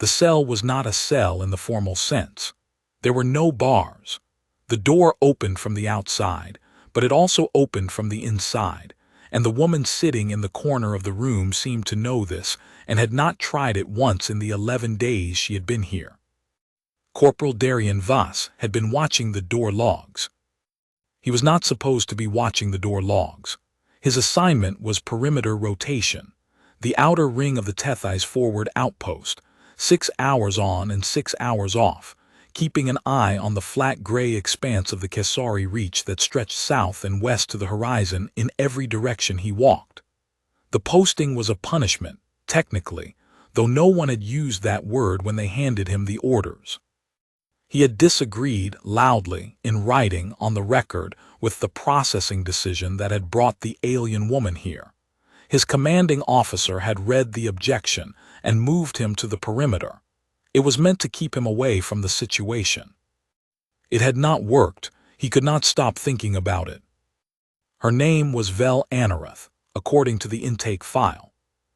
The cell was not a cell in the formal sense. There were no bars. The door opened from the outside, but it also opened from the inside, and the woman sitting in the corner of the room seemed to know this and had not tried it once in the 11 days she had been here. Corporal Darian Voss had been watching the door logs. He was not supposed to be watching the door logs. His assignment was perimeter rotation, the outer ring of the Tethys forward outpost, 6 hours on and 6 hours off, keeping an eye on the flat gray expanse of the Kesari Reach that stretched south and west to the horizon in every direction he walked. The posting was a punishment, technically, though no one had used that word when they handed him the orders. He had disagreed loudly, in writing, on the record, with the processing decision that had brought the alien woman here. His commanding officer had read the objection and moved him to the perimeter. It was meant to keep him away from the situation. It had not worked. He could not stop thinking about it. Her name was Vel Anareth, according to the intake file.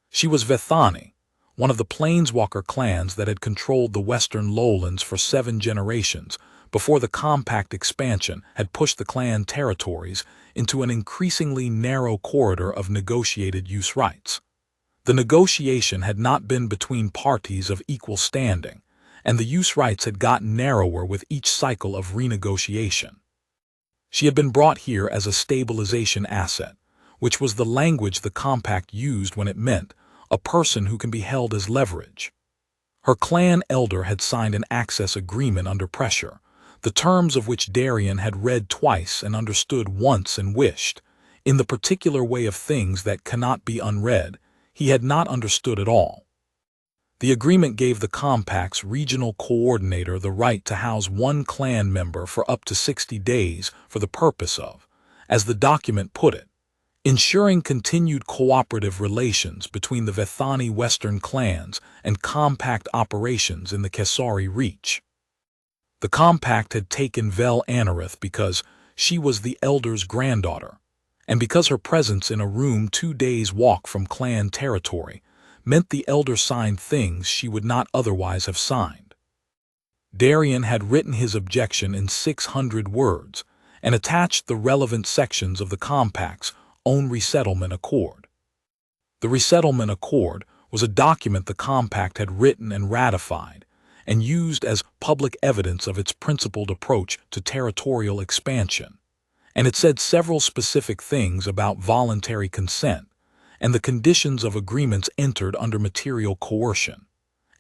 She was Vethani, one of the Planeswalker clans that had controlled the western lowlands for 7 generations before the compact expansion had pushed the clan territories into an increasingly narrow corridor of negotiated use rights. The negotiation had not been between parties of equal standing, and the use rights had gotten narrower with each cycle of renegotiation. She had been brought here as a stabilization asset, which was the language the compact used when it meant a person who can be held as leverage. Her clan elder had signed an access agreement under pressure, the terms of which Darian had read twice and understood once and wished, in the particular way of things that cannot be unread, he had not understood at all. The agreement gave the compact's regional coordinator the right to house one clan member for up to 60 days for the purpose of, as the document put it, ensuring continued cooperative relations between the Vethani Western clans and compact operations in the Kesari Reach. The compact had taken Vel Anareth because she was the elder's granddaughter, and because her presence in a room 2 days' walk from clan territory meant the elder signed things she would not otherwise have signed. Darian had written his objection in 600 words and attached the relevant sections of the compact's own resettlement accord. The resettlement accord was a document the compact had written and ratified and used as public evidence of its principled approach to territorial expansion, and it said several specific things about voluntary consent and the conditions of agreements entered under material coercion,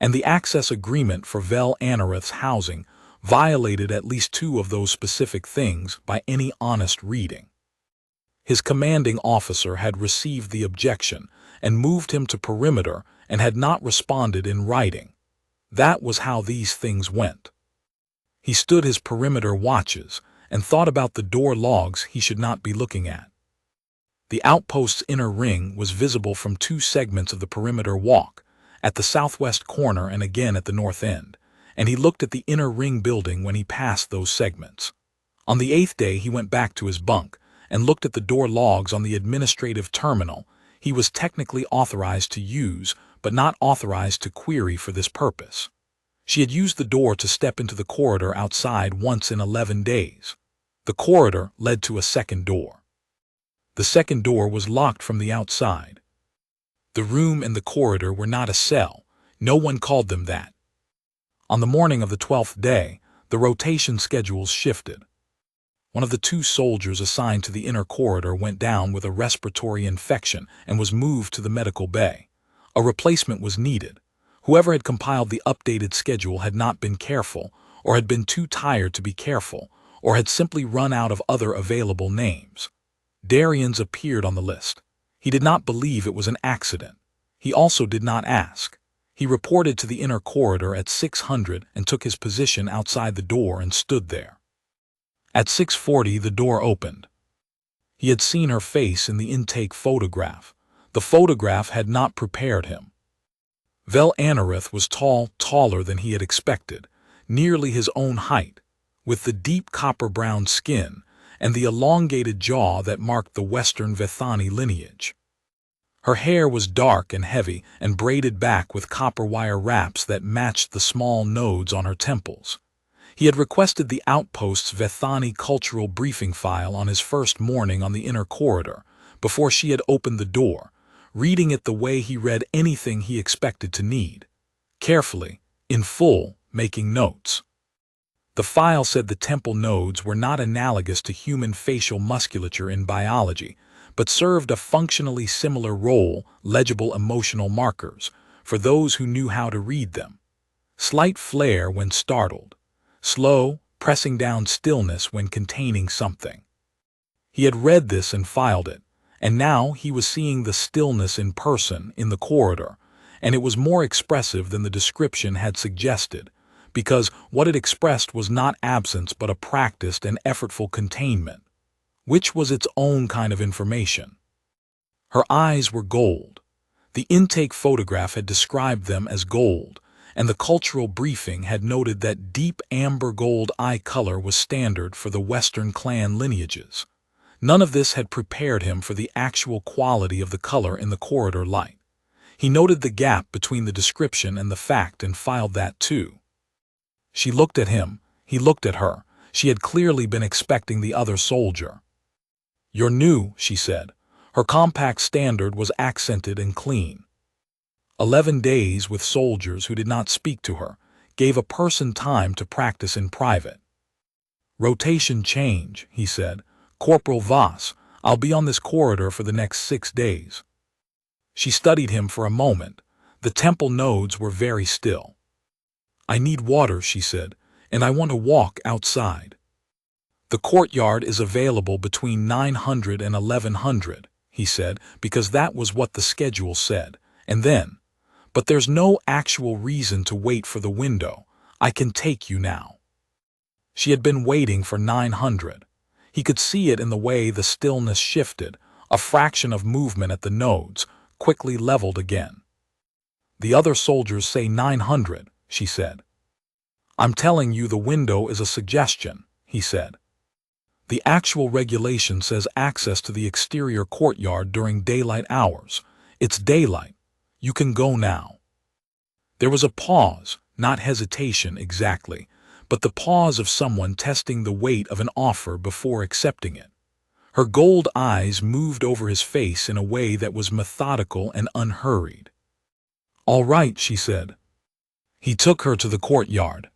and the access agreement for Vel Anareth's housing violated at least 2 of those specific things by any honest reading. His commanding officer had received the objection and moved him to perimeter and had not responded in writing. That was how these things went. He stood his perimeter watches and thought about the door logs he should not be looking at. The outpost's inner ring was visible from 2 segments of the perimeter walk, at the southwest corner and again at the north end, and he looked at the inner ring building when he passed those segments. On the 8th day he went back to his bunk and looked at the door logs on the administrative terminal he was technically authorized to use but not authorized to query for this purpose. She had used the door to step into the corridor outside once in 11 days. The corridor led to a second door. The second door was locked from the outside. The room and the corridor were not a cell. No one called them that. On the morning of the 12th day, the rotation schedules shifted. One of the 2 soldiers assigned to the inner corridor went down with a respiratory infection and was moved to the medical bay. A replacement was needed. Whoever had compiled the updated schedule had not been careful, or had been too tired to be careful, or had simply run out of other available names. Darian's appeared on the list. He did not believe it was an accident. He also did not ask. He reported to the inner corridor at 600 and took his position outside the door and stood there. At 640 the door opened. He had seen her face in the intake photograph. The photograph had not prepared him. Vel Anareth was tall, taller than he had expected, nearly his own height, with the deep copper-brown skin and the elongated jaw that marked the Western Vethani lineage. Her hair was dark and heavy and braided back with copper wire wraps that matched the small nodes on her temples. He had requested the outpost's Vethani cultural briefing file on his first morning on the inner corridor, before she had opened the door, reading it the way he read anything he expected to need. Carefully, in full, making notes. The file said the temple nodes were not analogous to human facial musculature in biology, but served a functionally similar role, legible emotional markers, for those who knew how to read them. Slight flare when startled. Slow, pressing down stillness when containing something. He had read this and filed it, and now he was seeing the stillness in person in the corridor, and it was more expressive than the description had suggested, because what it expressed was not absence but a practiced and effortful containment, which was its own kind of information. Her eyes were gold. The intake photograph had described them as gold, and the cultural briefing had noted that deep amber gold eye color was standard for the Western clan lineages. None of this had prepared him for the actual quality of the color in the corridor light. He noted the gap between the description and the fact and filed that too. She looked at him, he looked at her. She had clearly been expecting the other soldier. "You're new," she said. Her compact standard was accented and clean. 11 days with soldiers who did not speak to her gave a person time to practice in private. "Rotation change," he said. "Corporal Voss, I'll be on this corridor for the next 6 days." She studied him for a moment. The temple nodes were very still. "I need water," she said, "and I want to walk outside." "The courtyard is available between 900 and 1100, he said, because that was what the schedule said. And then, "But there's no actual reason to wait for the window. I can take you now." She had been waiting for 900. He could see it in the way the stillness shifted, a fraction of movement at the nodes, quickly leveled again. "The other soldiers say 900, she said. "I'm telling you the window is a suggestion," he said. "The actual regulation says access to the exterior courtyard during daylight hours. It's daylight. You can go now." There was a pause, not hesitation exactly, but the pause of someone testing the weight of an offer before accepting it. Her gold eyes moved over his face in a way that was methodical and unhurried. "All right," she said. He took her to the courtyard.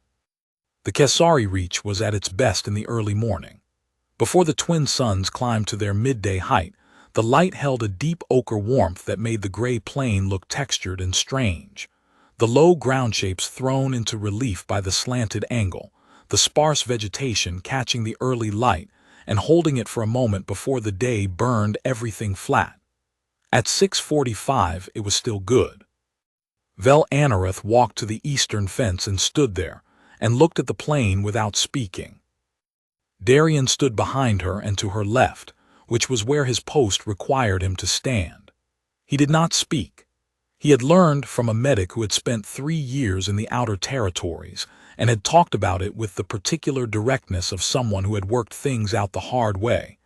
The Kesari reach was at its best in the early morning. Before the twin suns climbed to their midday height, the light held a deep ochre warmth that made the gray plain look textured and strange. The low ground shapes thrown into relief by the slanted angle, the sparse vegetation catching the early light and holding it for a moment before the day burned everything flat. At 6:45 it was still good. Vel Anareth walked to the eastern fence and stood there, and looked at the plain without speaking. Darian stood behind her and to her left, which was where his post required him to stand. He did not speak. He had learned from a medic who had spent 3 years in the outer territories and had talked about it with the particular directness of someone who had worked things out the hard way,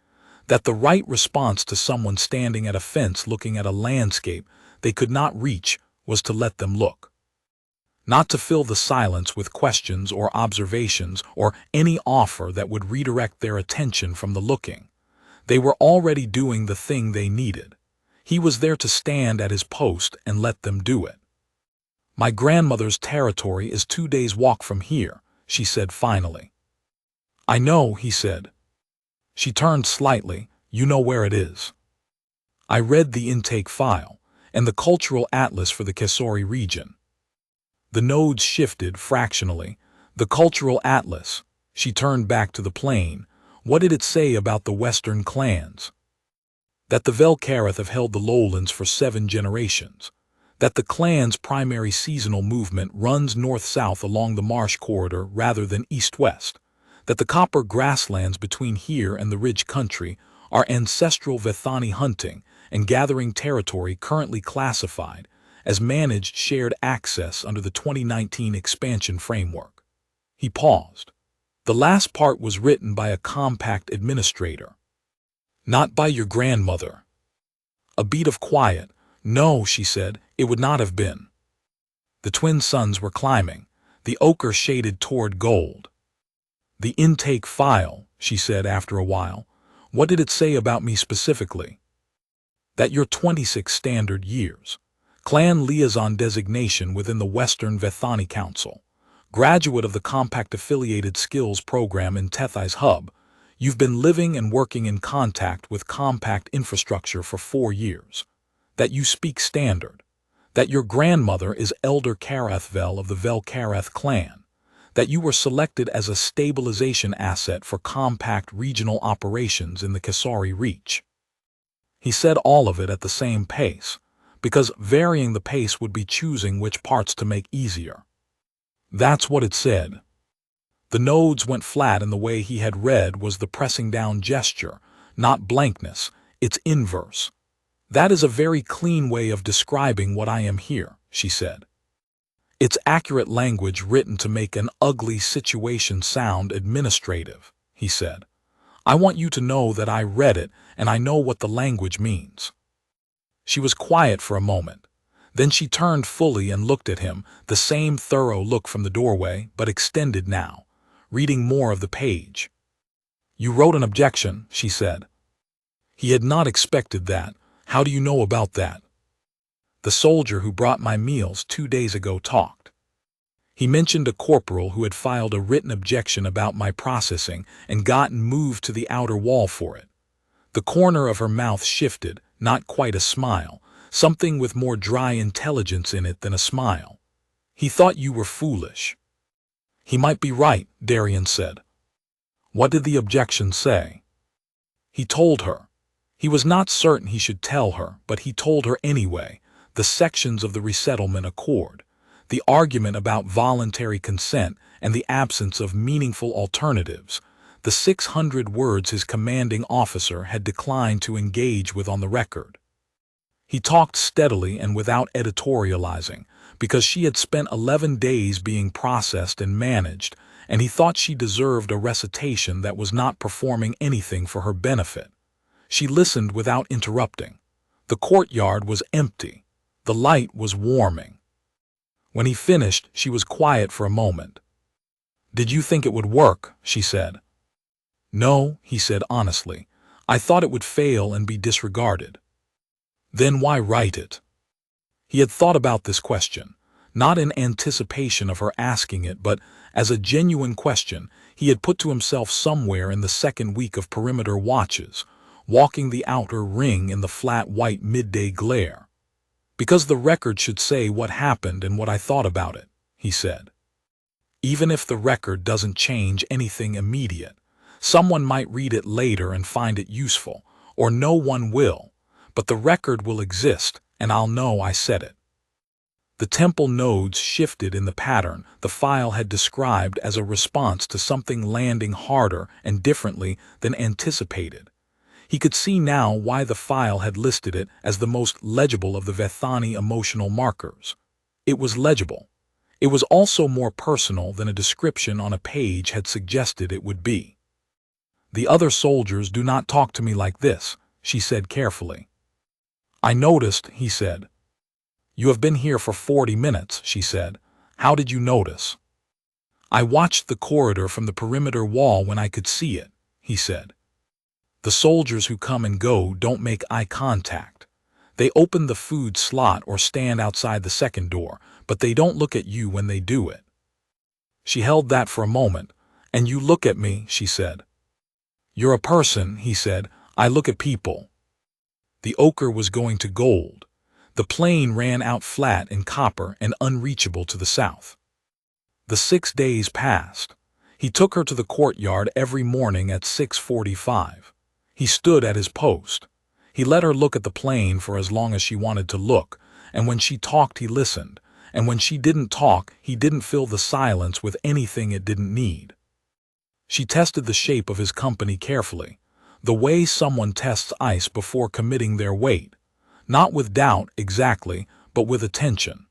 that the right response to someone standing at a fence looking at a landscape they could not reach was to let them look. Not to fill the silence with questions or observations or any offer that would redirect their attention from the looking. They were already doing the thing they needed. He was there to stand at his post and let them do it. "My grandmother's territory is 2 days' walk from here," she said finally. "I know," he said. She turned slightly. "You know where it is." I read the intake file and the cultural atlas for the Kesari region. The nodes shifted fractionally. The cultural atlas. She turned back to the plain. What did it say about the Western clans? That the Velkareth have held the lowlands for 7 generations. That the clan's primary seasonal movement runs north-south along the marsh corridor rather than east-west. That the copper grasslands between here and the ridge country are ancestral Vethani hunting and gathering territory currently classified as managed shared access under the 2019 expansion framework. He paused. The last part was written by a compact administrator. "Not by your grandmother." A beat of quiet, No, she said, it would not have been. The twin suns were climbing, the ochre shaded toward gold. The intake file, she said after a while. What did it say about me specifically? That you're 26 standard years. Clan liaison designation within the Western Vethani Council. Graduate of the Compact Affiliated Skills Program in Tethai's hub. You've been living and working in contact with Compact infrastructure for 4 years. That you speak standard. That your grandmother is Elder Karethvel of the Velkareth clan. That you were selected as a stabilization asset for Compact regional operations in the Kasari Reach. He said all of it at the same pace, because varying the pace would be choosing which parts to make easier. That's what it said. The nodes went flat, and the way he had read was the pressing down gesture, not blankness, its inverse. That is a very clean way of describing what I am here, she said. It's accurate language written to make an ugly situation sound administrative, he said. I want you to know that I read it and I know what the language means. She was quiet for a moment. Then she turned fully and looked at him, the same thorough look from the doorway, but extended now, reading more of the page. You wrote an objection, she said. He had not expected that. How do you know about that? The soldier who brought my meals 2 days ago talked. He mentioned a corporal who had filed a written objection about my processing and gotten moved to the outer wall for it. The corner of her mouth shifted, not quite a smile, something with more dry intelligence in it than a smile. He thought you were foolish. He might be right, Darian said. What did the objection say? He told her. He was not certain he should tell her, but he told her anyway, the sections of the resettlement accord, the argument about voluntary consent and the absence of meaningful alternatives, the 600 words his commanding officer had declined to engage with on the record. He talked steadily and without editorializing, because she had spent 11 days being processed and managed, and he thought she deserved a recitation that was not performing anything for her benefit. She listened without interrupting. The courtyard was empty. The light was warming. When he finished, she was quiet for a moment. Did you think it would work? She said. No, he said honestly. I thought it would fail and be disregarded. Then why write it? He had thought about this question, not in anticipation of her asking it, but as a genuine question he had put to himself somewhere in the second week of perimeter watches, walking the outer ring in the flat white midday glare. Because the record should say what happened and what I thought about it, he said. Even if the record doesn't change anything immediate, someone might read it later and find it useful, or no one will, but the record will exist, and I'll know I said it. The temple nodes shifted in the pattern the file had described as a response to something landing harder and differently than anticipated. He could see now why the file had listed it as the most legible of the Vethani emotional markers. It was legible. It was also more personal than a description on a page had suggested it would be. The other soldiers do not talk to me like this, she said carefully. I noticed, he said. You have been here for 40 minutes, she said. How did you notice? I watched the corridor from the perimeter wall when I could see it, he said. The soldiers who come and go don't make eye contact. They open the food slot or stand outside the second door, but they don't look at you when they do it. She held that for a moment. And you look at me, she said. You're a person, he said. I look at people. The ochre was going to gold. The plain ran out flat in copper and unreachable to the south. The 6 days passed. He took her to the courtyard every morning at 6:45. He stood at his post. He let her look at the plain for as long as she wanted to look, and when she talked he listened, and when she didn't talk he didn't fill the silence with anything it didn't need. She tested the shape of his company carefully, the way someone tests ice before committing their weight, not with doubt exactly, but with attention.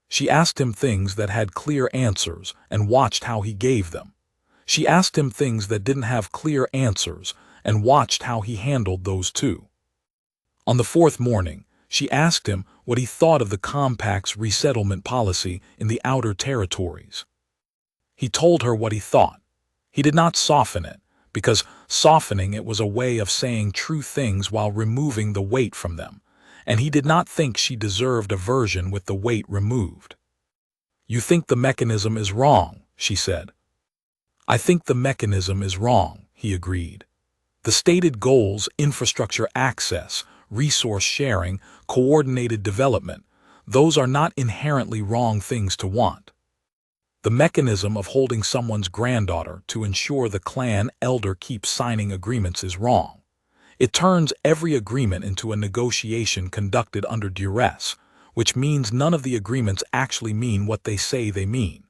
She asked him things that had clear answers and watched how he gave them. She asked him things that didn't have clear answers and watched how he handled those too. On the 4th morning, She asked him what he thought of the compact's resettlement policy in the outer territories. He told her what he thought. He did not soften it, because softening it was a way of saying true things while removing the weight from them, and he did not think she deserved a version with the weight removed. "You think the mechanism is wrong," she said. "I think the mechanism is wrong," he agreed. "The stated goals, infrastructure access, resource sharing, coordinated development, those are not inherently wrong things to want. The mechanism of holding someone's granddaughter to ensure the clan elder keeps signing agreements is wrong. It turns every agreement into a negotiation conducted under duress, which means none of the agreements actually mean what they say they mean.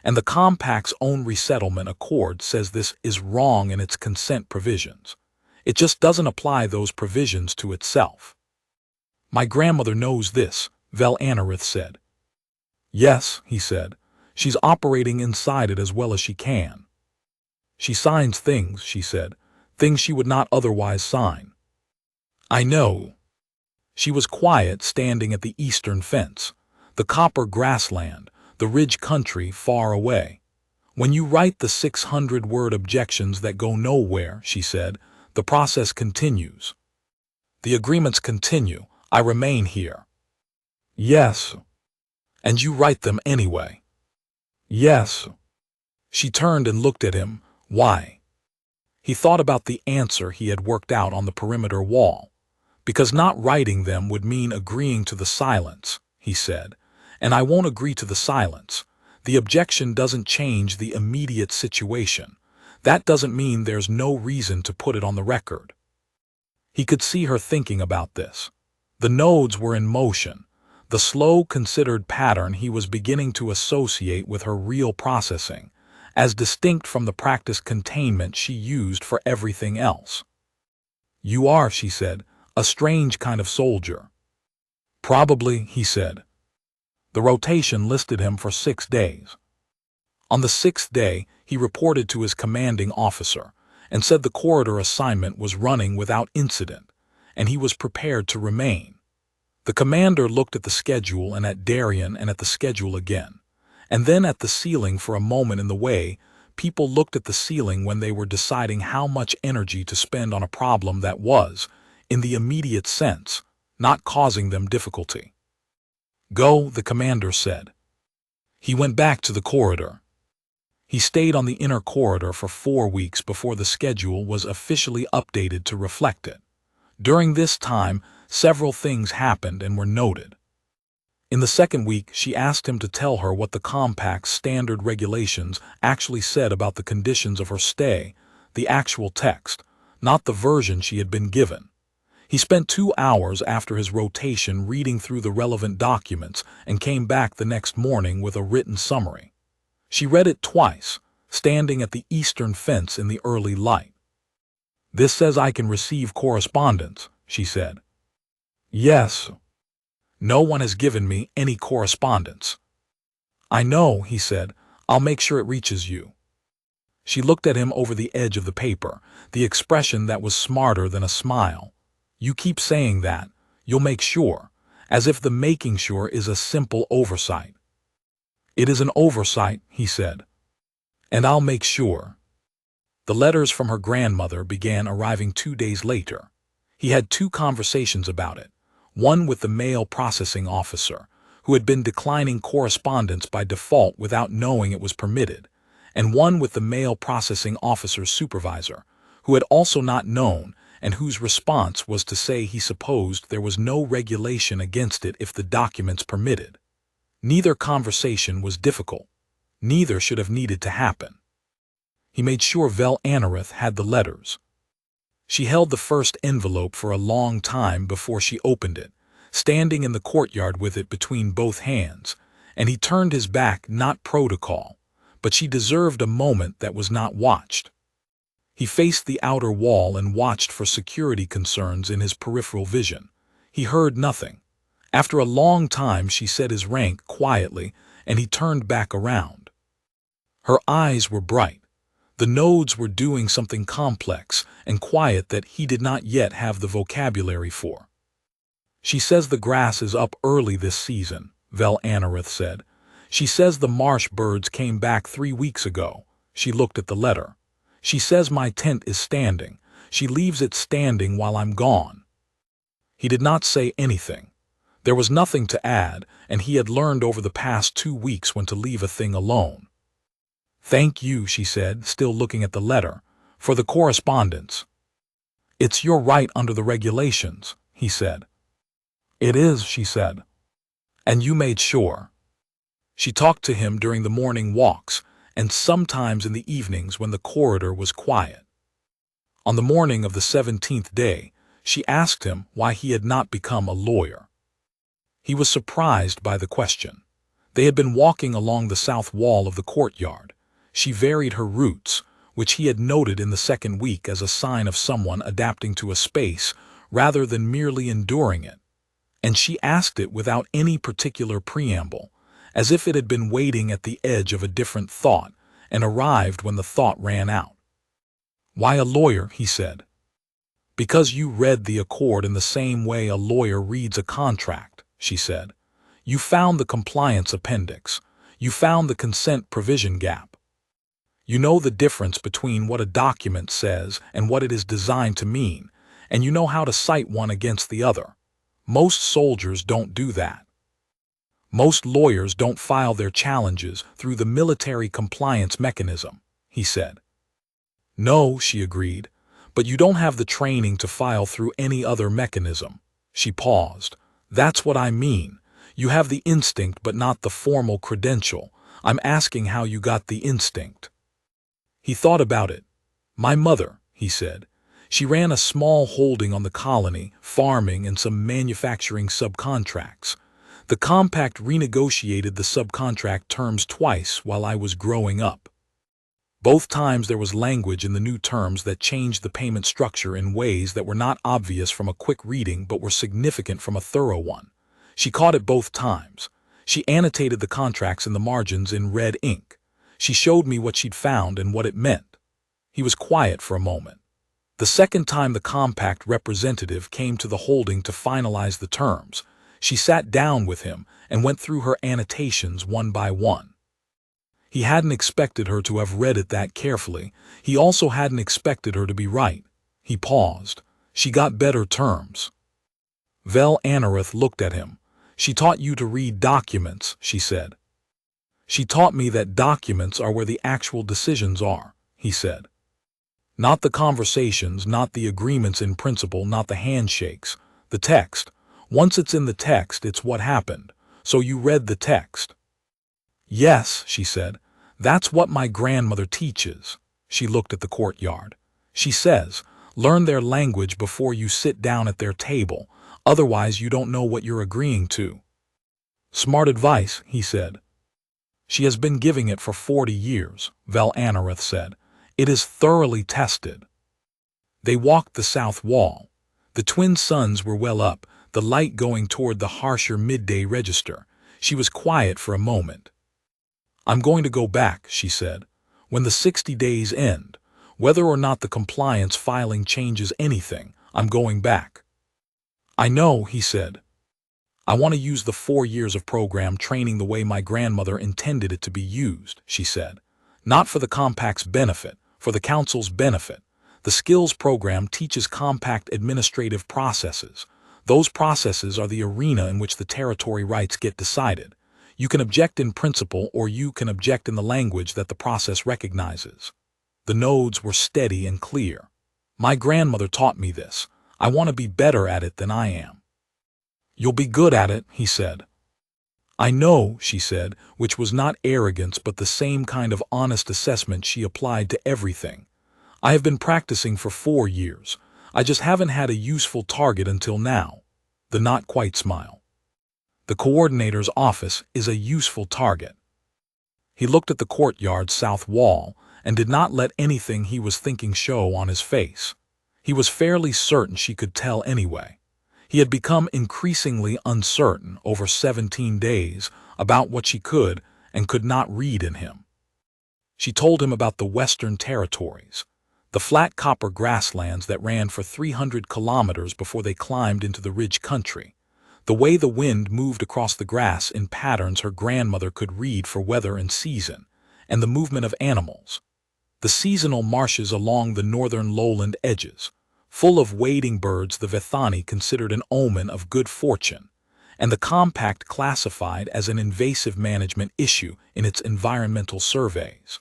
And the compact's own resettlement accord says this is wrong in its consent provisions. It just doesn't apply those provisions to itself." "My grandmother knows this," Vel Anarith said. "Yes," he said. "She's operating inside it as well as she can. She signs things," she said, "things she would not otherwise sign." "I know." She was quiet, standing at the eastern fence, the copper grassland, the ridge country far away. "When you write the 600-word objections that go nowhere," she said, "the process continues. The agreements continue. I remain here." "Yes." "And you write them anyway." "Yes." She turned and looked at him. "Why?" He thought about the answer he had worked out on the perimeter wall. "Because not writing them would mean agreeing to the silence," he said. "And I won't agree to the silence. The objection doesn't change the immediate situation. That doesn't mean there's no reason to put it on the record." He could see her thinking about this. The nodes were in motion, the slow, considered pattern he was beginning to associate with her real processing, as distinct from the practiced containment she used for everything else. "You are," she said, "a strange kind of soldier." "Probably," he said. The rotation listed him for 6 days. On the 6th day, he reported to his commanding officer and said the corridor assignment was running without incident, and he was prepared to remain. The commander looked at the schedule and at Darien and at the schedule again, and then at the ceiling for a moment. In the way people looked at the ceiling when they were deciding how much energy to spend on a problem that was, in the immediate sense, not causing them difficulty. "Go," the commander said. He went back to the corridor. He stayed on the inner corridor for 4 weeks before the schedule was officially updated to reflect it. During this time, several things happened and were noted. In the 2nd week, she asked him to tell her what the compact's standard regulations actually said about the conditions of her stay, the actual text, not the version she had been given. He spent 2 hours after his rotation reading through the relevant documents and came back the next morning with a written summary. She read it twice, standing at the eastern fence in the early light. "This says I can receive correspondence," she said. "Yes." "No one has given me any correspondence." "I know," he said. "I'll make sure it reaches you." She looked at him over the edge of the paper, the expression that was smarter than a smile. "You keep saying that. You'll make sure," as if the making sure is a simple oversight. "It is an oversight," he said. "And I'll make sure." The letters from her grandmother began arriving 2 days later. He had 2 conversations about it, one with the mail processing officer, who had been declining correspondence by default without knowing it was permitted, and one with the mail processing officer's supervisor, who had also not known and whose response was to say he supposed there was no regulation against it if the documents permitted. Neither conversation was difficult. Neither should have needed to happen. He made sure Vel Anarith had the letters. She held the first envelope for a long time before she opened it, standing in the courtyard with it between both hands, and he turned his back, not protocol, but she deserved a moment that was not watched. He faced the outer wall and watched for security concerns in his peripheral vision. He heard nothing. After a long time she said his rank quietly, and he turned back around. Her eyes were bright. The nodes were doing something complex and quiet that he did not yet have the vocabulary for. She says the grass is up early this season, Vel Anarith said. She says the marsh birds came back 3 weeks ago. She looked at the letter. She says my tent is standing. She leaves it standing while I'm gone. He did not say anything. There was nothing to add, and he had learned over the past 2 weeks when to leave a thing alone. Thank you, she said, still looking at the letter, for the correspondence. It's your right under the regulations, he said. It is, she said. And you made sure. She talked to him during the morning walks, and sometimes in the evenings when the corridor was quiet. On the morning of the 17th day, she asked him why he had not become a lawyer. He was surprised by the question. They had been walking along the south wall of the courtyard. She varied her routes, which he had noted in the second week as a sign of someone adapting to a space rather than merely enduring it. And she asked it without any particular preamble, as if it had been waiting at the edge of a different thought and arrived when the thought ran out. Why a lawyer, he said. Because you read the accord in the same way a lawyer reads a contract, she said. You found the compliance appendix. You found the consent provision gap. You know the difference between what a document says and what it is designed to mean, and you know how to cite one against the other. Most soldiers don't do that. Most lawyers don't file their challenges through the military compliance mechanism, he said. No, she agreed, but you don't have the training to file through any other mechanism. She paused. That's what I mean. You have the instinct but not the formal credential. I'm asking how you got the instinct. He thought about it. My mother, he said. She ran a small holding on the colony, farming and some manufacturing subcontracts. The compact renegotiated the subcontract terms twice while I was growing up. Both times there was language in the new terms that changed the payment structure in ways that were not obvious from a quick reading but were significant from a thorough one. She caught it both times. She annotated the contracts in the margins in red ink. She showed me what she'd found and what it meant. He was quiet for a moment. The second time the compact representative came to the holding to finalize the terms, she sat down with him and went through her annotations one by one. He hadn't expected her to have read it that carefully. He also hadn't expected her to be right. He paused. She got better terms. Vel Anarith looked at him. She taught you to read documents, she said. She taught me that documents are where the actual decisions are, he said. Not the conversations, not the agreements in principle, not the handshakes. The text. Once it's in the text, it's what happened. So you read the text. Yes, she said. That's what my grandmother teaches. She looked at the courtyard. She says, learn their language before you sit down at their table. Otherwise you don't know what you're agreeing to. Smart advice, he said. She has been giving it for 40 years, Vel Anarith said. It is thoroughly tested. They walked the south wall. The twin suns were well up, the light going toward the harsher midday register. She was quiet for a moment. I'm going to go back, she said, when the 60 days end. Whether or not the compliance filing changes anything, I'm going back. I know, he said. I want to use the 4 years of program training the way my grandmother intended it to be used, she said. Not for the compact's benefit, for the council's benefit. The skills program teaches compact administrative processes. Those processes are the arena in which the territory rights get decided. You can object in principle or you can object in the language that the process recognizes. The nodes were steady and clear. My grandmother taught me this. I want to be better at it than I am. You'll be good at it, he said. I know, she said, which was not arrogance but the same kind of honest assessment she applied to everything. I have been practicing for 4 years. I just haven't had a useful target until now. The not quite smile. The coordinator's office is a useful target. He looked at the courtyard's south wall and did not let anything he was thinking show on his face. He was fairly certain she could tell anyway. He had become increasingly uncertain over 17 days about what she could and could not read in him. She told him about the Western Territories, the flat copper grasslands that ran for 300 kilometers before they climbed into the ridge country. the way the wind moved across the grass in patterns her grandmother could read for weather and season, and the movement of animals. The seasonal marshes along the northern lowland edges, full of wading birds the Vethani considered an omen of good fortune, and the compact classified as an invasive management issue in its environmental surveys.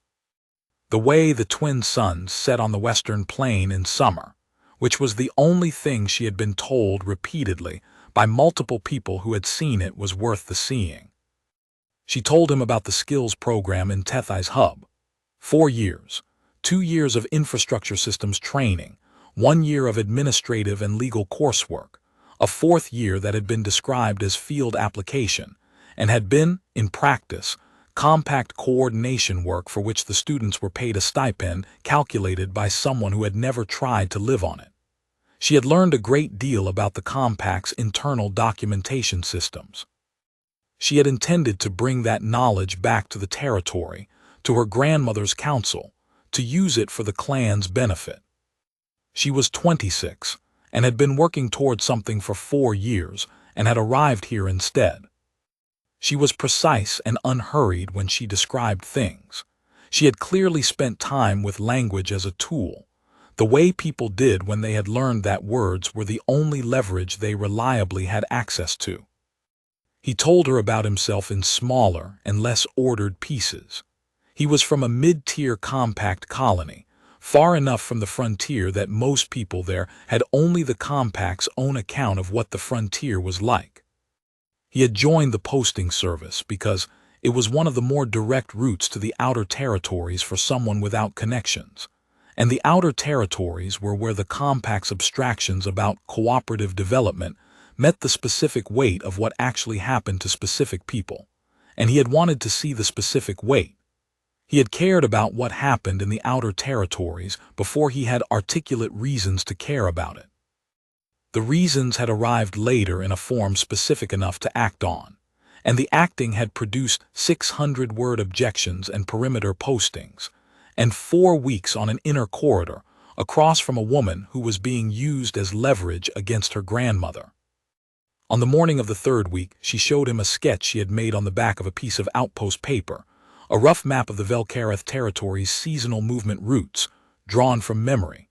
The way the twin suns set on the western plain in summer, which was the only thing she had been told repeatedly by multiple people who had seen it, was worth the seeing. She told him about the skills program in Tethai's hub. 4 years, 2 years of infrastructure systems training, 1 year of administrative and legal coursework, a 4th year that had been described as field application, and had been, in practice, compact coordination work for which the students were paid a stipend calculated by someone who had never tried to live on it. She had learned a great deal about the compact's internal documentation systems. She had intended to bring that knowledge back to the territory, to her grandmother's council, to use it for the clan's benefit. She was 26, and had been working toward something for 4 years, and had arrived here instead. She was precise and unhurried when she described things. She had clearly spent time with language as a tool, the way people did when they had learned that words were the only leverage they reliably had access to. He told her about himself in smaller and less ordered pieces. He was from a mid-tier compact colony, far enough from the frontier that most people there had only the compact's own account of what the frontier was like. He had joined the posting service because it was one of the more direct routes to the outer territories for someone without connections, and the outer territories were where the compact's abstractions about cooperative development met the specific weight of what actually happened to specific people, and he had wanted to see the specific weight. He had cared about what happened in the outer territories before he had articulate reasons to care about it. The reasons had arrived later in a form specific enough to act on, and the acting had produced 600-word objections and perimeter postings, and 4 weeks on an inner corridor across from a woman who was being used as leverage against her grandmother. On the morning of the 3rd week, she showed him a sketch she had made on the back of a piece of outpost paper, a rough map of the Velkareth territory's seasonal movement routes, drawn from memory.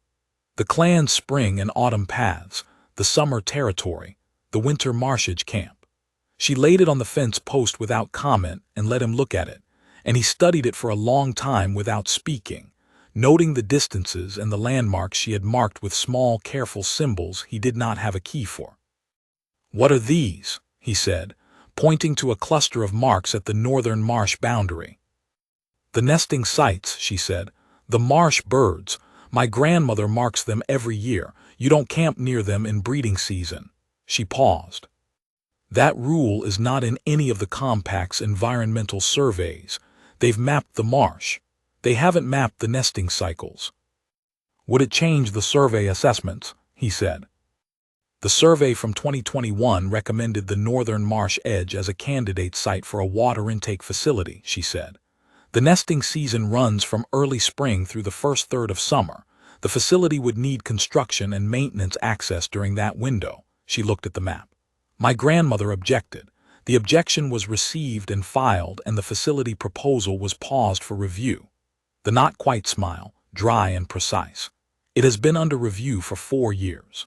The clan's spring and autumn paths, the summer territory, the winter marshage camp. She laid it on the fence post without comment and let him look at it, and he studied it for a long time without speaking, noting the distances and the landmarks she had marked with small, careful symbols he did not have a key for. "What are these?" he said, pointing to a cluster of marks at the northern marsh boundary. "The nesting sites," she said. "The marsh birds. My grandmother marks them every year. You don't camp near them in breeding season." She paused. "That rule is not in any of the compact's environmental surveys. They've mapped the marsh. They haven't mapped the nesting cycles." "Would it change the survey assessments?" he said. The survey from 2021 recommended the northern marsh edge as a candidate site for a water intake facility, she said. The nesting season runs from early spring through the first third of summer. The facility would need construction and maintenance access during that window. She looked at the map. My grandmother objected. The objection was received and filed, and the facility proposal was paused for review. The not-quite smile, dry and precise. "It has been under review for 4 years.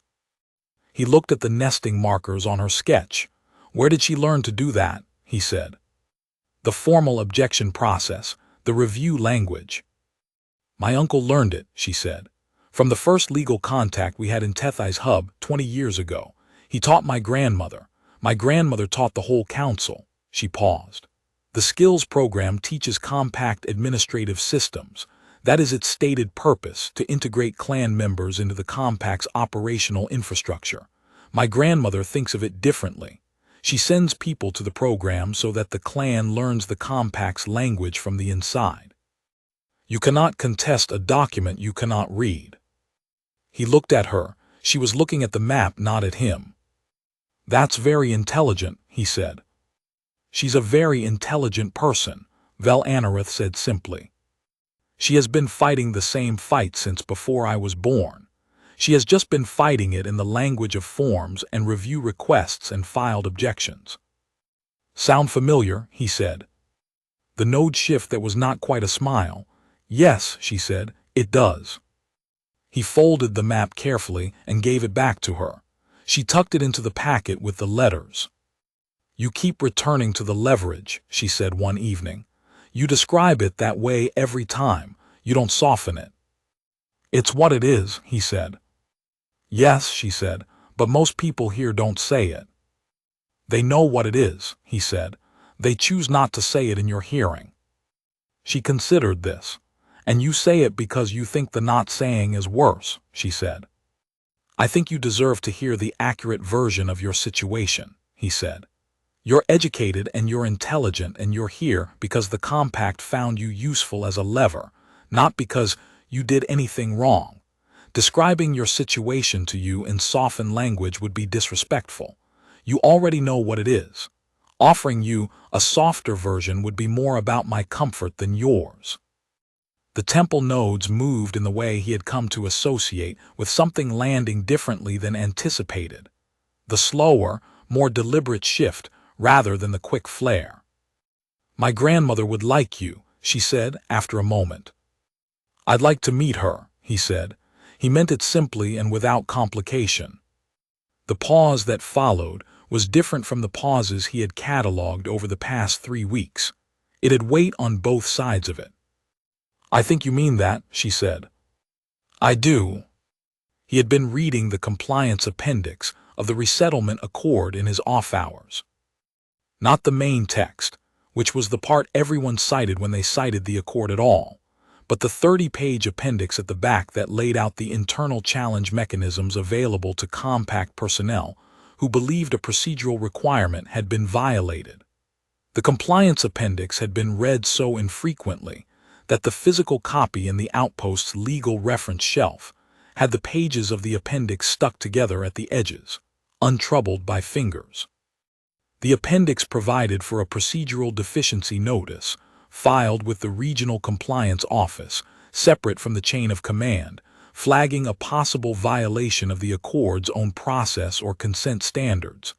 He looked at the nesting markers on her sketch. "Where did she learn to do that?" he said. "The formal objection process, the review language." "My uncle learned it," she said. "From the first legal contact we had in Tethai's hub 20 years ago. He taught my grandmother. My grandmother taught the whole council." She paused. "The skills program teaches compact administrative systems. That is its stated purpose, to integrate clan members into the compact's operational infrastructure. My grandmother thinks of it differently. She sends people to the program so that the clan learns the compact's language from the inside. You cannot contest a document you cannot read." He looked at her. She was looking at the map, not at him. "That's very intelligent," he said. "She's a very intelligent person," Vel Anarith said simply. "She has been fighting the same fight since before I was born. She has just been fighting it in the language of forms and review requests and filed objections. Sound familiar? He said. The node shift that was not quite a smile. Yes, she said, it does. He folded the map carefully and gave it back to her. She tucked it into the packet with the letters. You keep returning to the leverage, she said one evening. You describe it that way every time. You don't soften it. It's what it is, he said. Yes, she said, but most people here don't say it. They know what it is, he said. They choose not to say it in your hearing. She considered this. And you say it because you think the not saying is worse, she said. I think you deserve to hear the accurate version of your situation, he said. You're educated and you're intelligent and you're here because the compact found you useful as a lever, not because you did anything wrong. Describing your situation to you in softened language would be disrespectful. You already know what it is. Offering you a softer version would be more about my comfort than yours. The temple nodes moved in the way he had come to associate, with something landing differently than anticipated. The slower, more deliberate shift rather than the quick flare. My grandmother would like you, she said after a moment. I'd like to meet her, he said. He meant it simply and without complication. The pause that followed was different from the pauses he had catalogued over the past 3 weeks. It had weight on both sides of it. I think you mean that, she said. I do. He had been reading the compliance appendix of the resettlement accord in his off hours. Not the main text, which was the part everyone cited when they cited the accord at all, but the 30-page appendix at the back that laid out the internal challenge mechanisms available to compact personnel who believed a procedural requirement had been violated. The compliance appendix had been read so infrequently that the physical copy in the outpost's legal reference shelf had the pages of the appendix stuck together at the edges, untroubled by fingers. The appendix provided for a procedural deficiency notice, filed with the Regional Compliance Office, separate from the chain of command, flagging a possible violation of the Accord's own process or consent standards.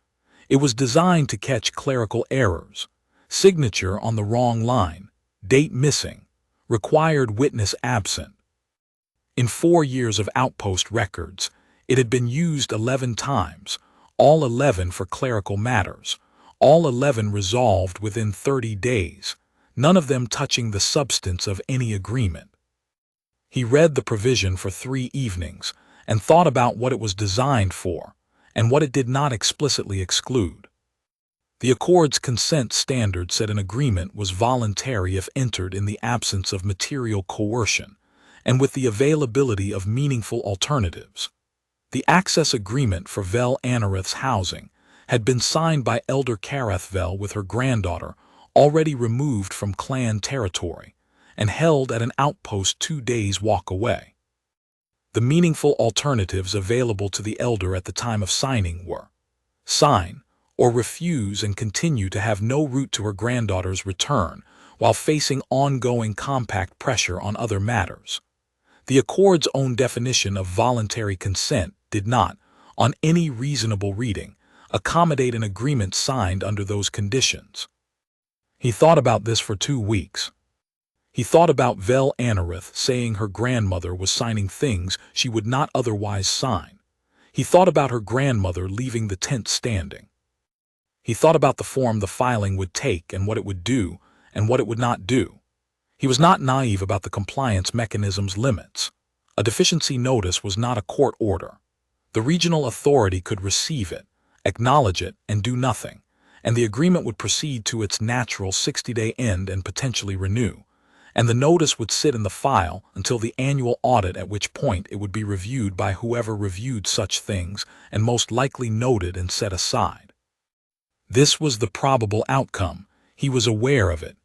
It was designed to catch clerical errors, signature on the wrong line, date missing, required witness absent. In 4 years of outpost records, it had been used 11 times, all 11 for clerical matters, all 11 resolved within 30 days, none of them touching the substance of any agreement. He read the provision for 3 evenings and thought about what it was designed for and what it did not explicitly exclude. The Accord's consent standard said an agreement was voluntary if entered in the absence of material coercion and with the availability of meaningful alternatives. The access agreement for Vel Anareth's housing had been signed by Elder Kareth Vel with her granddaughter, already removed from clan territory, and held at an outpost 2 days' walk away. The meaningful alternatives available to the elder at the time of signing were: sign, or refuse and continue to have no route to her granddaughter's return while facing ongoing compact pressure on other matters. The Accord's own definition of voluntary consent did not, on any reasonable reading, accommodate an agreement signed under those conditions. He thought about this for 2 weeks. He thought about Vel Anareth saying her grandmother was signing things she would not otherwise sign. He thought about her grandmother leaving the tent standing. He thought about the form the filing would take and what it would do and what it would not do. He was not naive about the compliance mechanism's limits. A deficiency notice was not a court order. The regional authority could receive it, acknowledge it, and do nothing, and the agreement would proceed to its natural 60-day end and potentially renew, and the notice would sit in the file until the annual audit, at which point it would be reviewed by whoever reviewed such things and most likely noted and set aside. This was the probable outcome. He was aware of it.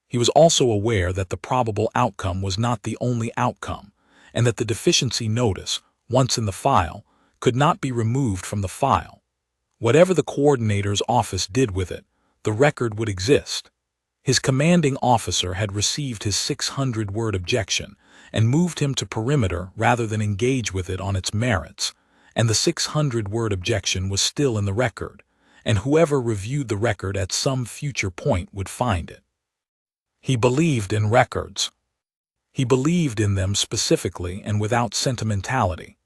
He was also aware that the probable outcome was not the only outcome, and that the deficiency notice, once in the file, could not be removed from the file. Whatever the coordinator's office did with it, the record would exist. His commanding officer had received his 600-word objection, and moved him to perimeter rather than engage with it on its merits, and the 600-word objection was still in the record, and whoever reviewed the record at some future point would find it. He believed in records. He believed in them specifically and without sentimentality,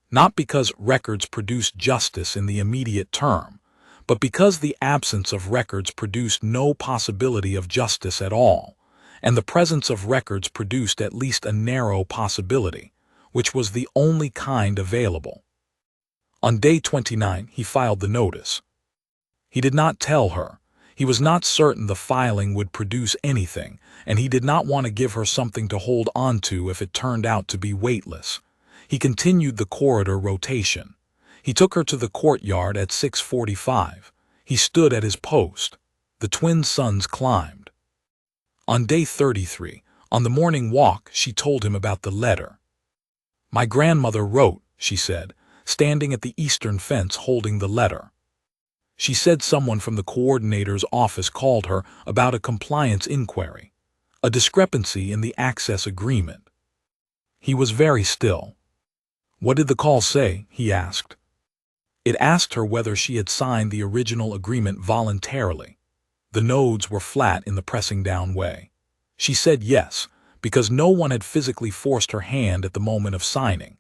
not because records produced justice in the immediate term, but because the absence of records produced no possibility of justice at all, and the presence of records produced at least a narrow possibility, which was the only kind available. On day 29, he filed the notice. He did not tell her. He was not certain the filing would produce anything, and he did not want to give her something to hold onto if it turned out to be weightless. He continued the corridor rotation. He took her to the courtyard at 6:45. He stood at his post. The twin sons climbed. On day 33, on the morning walk, she told him about the letter. "My grandmother wrote," she said, standing at the eastern fence holding the letter. She said someone from the coordinator's office called her about a compliance inquiry, a discrepancy in the access agreement. He was very still. "What did the call say?" he asked. It asked her whether she had signed the original agreement voluntarily. The nodes were flat in the pressing down way. She said yes, because no one had physically forced her hand at the moment of signing.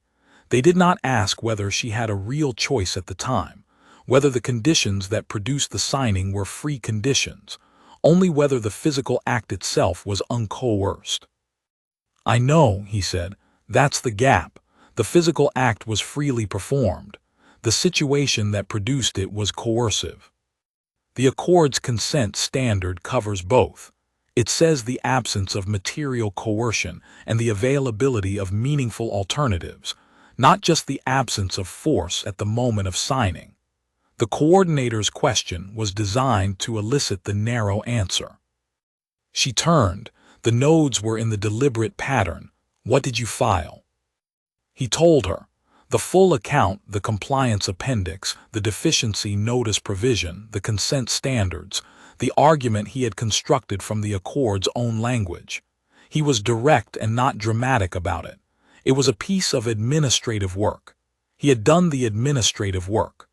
They did not ask whether she had a real choice at the time, whether the conditions that produced the signing were free conditions, only whether the physical act itself was uncoerced. "I know," he said, "that's the gap. The physical act was freely performed. The situation that produced it was coercive." The Accord's consent standard covers both. It says the absence of material coercion and the availability of meaningful alternatives, not just the absence of force at the moment of signing. The coordinator's question was designed to elicit the narrow answer. She turned. The nodes were in the deliberate pattern. "What did you file?" He told her. The full account, the compliance appendix, the deficiency notice provision, the consent standards, the argument he had constructed from the Accord's own language. He was direct and not dramatic about it. It was a piece of administrative work. He had done the administrative work.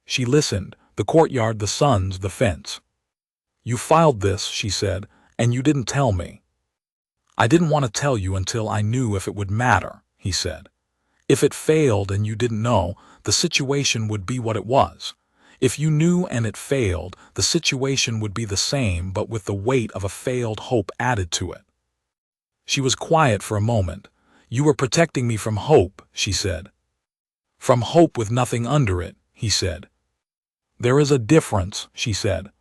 She listened, the courtyard, the sons, the fence. "You filed this," she said, "and you didn't tell me." "I didn't want to tell you until I knew if it would matter," he said. "If it failed and you didn't know, the situation would be what it was. If you knew and it failed, the situation would be the same but with the weight of a failed hope added to it." She was quiet for a moment. "You were protecting me from hope," she said. "From hope with nothing under it," he said. "There is a difference," she said.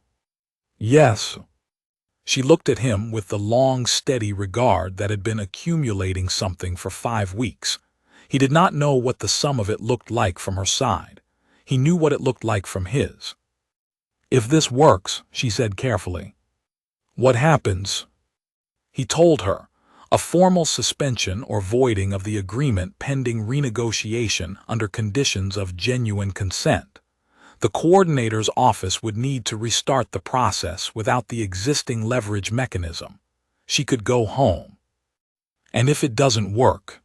"Yes." She looked at him with the long, steady regard that had been accumulating something for 5 weeks. He did not know what the sum of it looked like from her side. He knew what it looked like from his. "If this works," she said carefully, "what happens?" He told her. A formal suspension or voiding of the agreement pending renegotiation under conditions of genuine consent. The coordinator's office would need to restart the process without the existing leverage mechanism. She could go home. "And if it doesn't work?"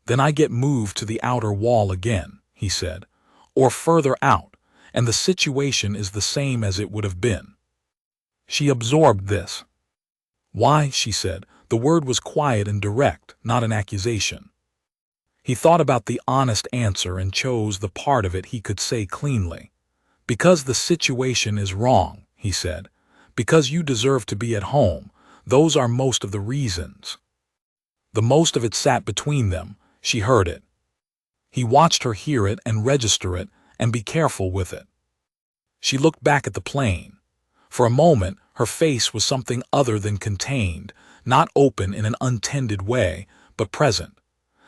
"Then I get moved to the outer wall again," he said, "or further out, and the situation is the same as it would have been." She absorbed this. "Why?" she said. The word was quiet and direct, not an accusation. He thought about the honest answer and chose the part of it he could say cleanly. "Because the situation is wrong," he said. "Because you deserve to be at home. Those are most of the reasons." The most of it sat between them. She heard it. He watched her hear it and register it and be careful with it. She looked back at the plane. For a moment, her face was something other than contained, not open in an untended way, but present.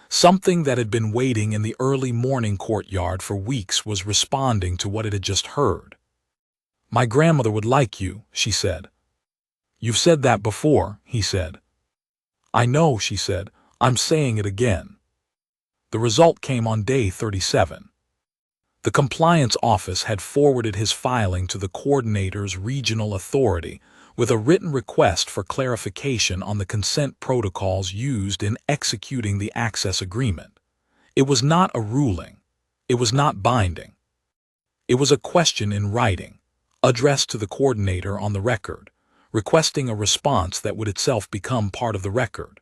Something that had been waiting in the early morning courtyard for weeks was responding to what it had just heard. "My grandmother would like you," she said. "You've said that before," he said. "I know," she said. "I'm saying it again." The result came on day 37. The compliance office had forwarded his filing to the coordinator's regional authority, with a written request for clarification on the consent protocols used in executing the access agreement. It was not a ruling. It was not binding. It was a question in writing, addressed to the coordinator on the record, requesting a response that would itself become part of the record.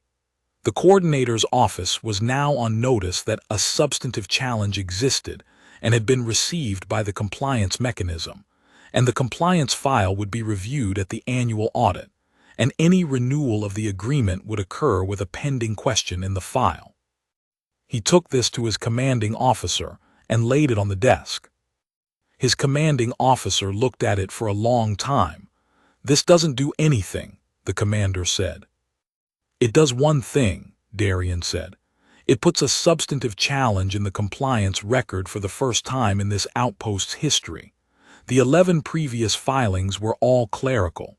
The coordinator's office was now on notice that a substantive challenge existed and had been received by the compliance mechanism, and the compliance file would be reviewed at the annual audit, and any renewal of the agreement would occur with a pending question in the file. He took this to his commanding officer and laid it on the desk. His commanding officer looked at it for a long time. "This doesn't do anything," the commander said. "It does one thing," Darian said. "It puts a substantive challenge in the compliance record for the first time in this outpost's history. The 11 previous filings were all clerical.